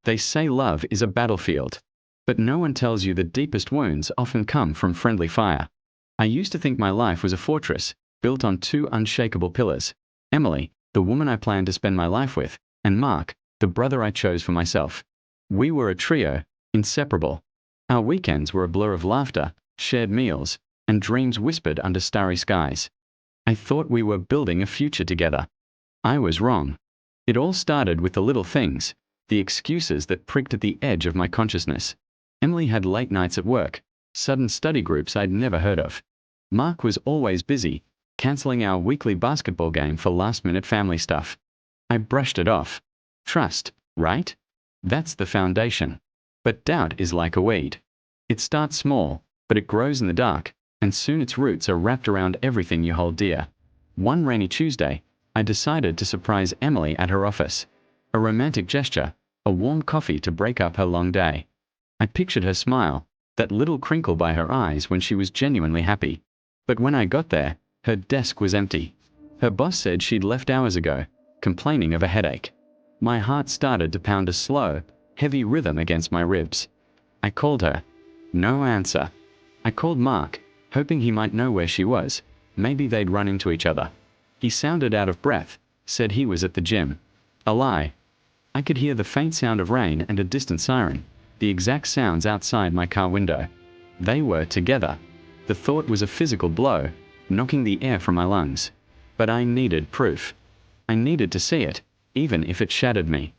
They say love is a battlefield. But no one tells you the deepest wounds often come from friendly fire. I used to think my life was a fortress, built on two unshakable pillars: Emily, the woman I planned to spend my life with, and Mark, the brother I chose for myself. We were a trio, inseparable. Our weekends were a blur of laughter, shared meals, and dreams whispered under starry skies. I thought we were building a future together. I was wrong. It all started with the little things, the excuses that pricked at the edge of my consciousness. Emily had late nights at work, sudden study groups I'd never heard of. Mark was always busy, cancelling our weekly basketball game for last-minute family stuff. I brushed it off. Trust, right? That's the foundation. But doubt is like a weed. It starts small, but it grows in the dark, and soon its roots are wrapped around everything you hold dear. One rainy Tuesday, I decided to surprise Emily at her office. A romantic gesture, a warm coffee to break up her long day. I pictured her smile, that little crinkle by her eyes when she was genuinely happy. But when I got there, her desk was empty. Her boss said she'd left hours ago, complaining of a headache. My heart started to pound a slow, heavy rhythm against my ribs. I called her. No answer. I called Mark, hoping he might know where she was. Maybe they'd run into each other. He sounded out of breath, said he was at the gym. A lie. I could hear the faint sound of rain and a distant siren, the exact sounds outside my car window. They were together. The thought was a physical blow, knocking the air from my lungs. But I needed proof. I needed to see it, even if it shattered me.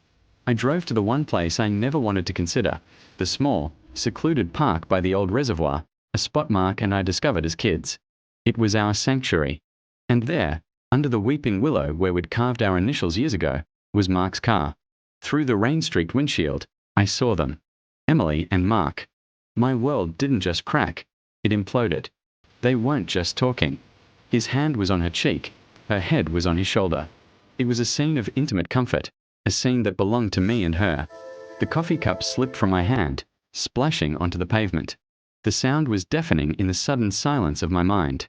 I drove to the one place I never wanted to consider, the small, secluded park by the old reservoir, a spot Mark and I discovered as kids. It was our sanctuary. And there, under the weeping willow where we'd carved our initials years ago, was Mark's car. Through the rain-streaked windshield, I saw them. Emily and Mark. My world didn't just crack, it imploded. They weren't just talking. His hand was on her cheek, her head was on his shoulder. It was a scene of intimate comfort, a scene that belonged to me and her. The coffee cup slipped from my hand, splashing onto the pavement. The sound was deafening in the sudden silence of my mind.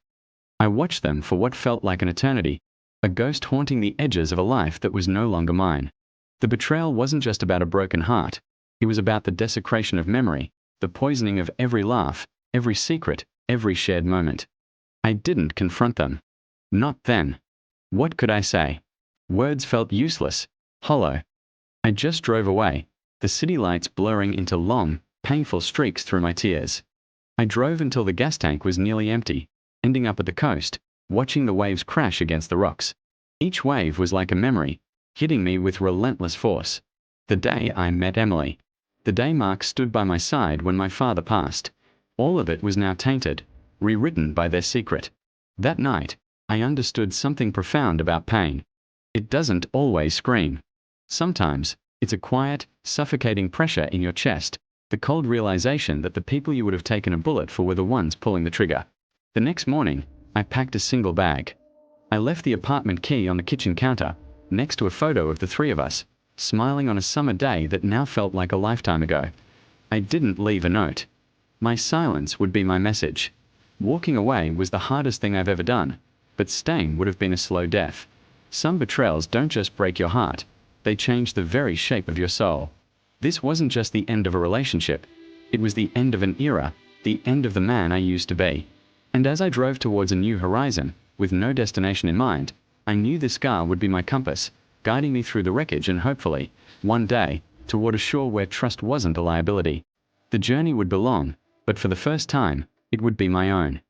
I watched them for what felt like an eternity, a ghost haunting the edges of a life that was no longer mine. The betrayal wasn't just about a broken heart. It was about the desecration of memory, the poisoning of every laugh, every secret, every shared moment. I didn't confront them. Not then. What could I say? Words felt useless, hollow. I just drove away, the city lights blurring into long, painful streaks through my tears. I drove until the gas tank was nearly empty, ending up at the coast, watching the waves crash against the rocks. Each wave was like a memory, hitting me with relentless force. The day I met Emily. The day Mark stood by my side when my father passed. All of it was now tainted, rewritten by their secret. That night, I understood something profound about pain. It doesn't always scream. Sometimes, it's a quiet, suffocating pressure in your chest, the cold realization that the people you would have taken a bullet for were the ones pulling the trigger. The next morning, I packed a single bag. I left the apartment key on the kitchen counter, next to a photo of the three of us, smiling on a summer day that now felt like a lifetime ago. I didn't leave a note. My silence would be my message. Walking away was the hardest thing I've ever done, but staying would have been a slow death. Some betrayals don't just break your heart, they change the very shape of your soul. This wasn't just the end of a relationship. It was the end of an era, the end of the man I used to be. And as I drove towards a new horizon, with no destination in mind, I knew this scar would be my compass, guiding me through the wreckage and hopefully, one day, toward a shore where trust wasn't a liability. The journey would belong, but for the first time, it would be my own.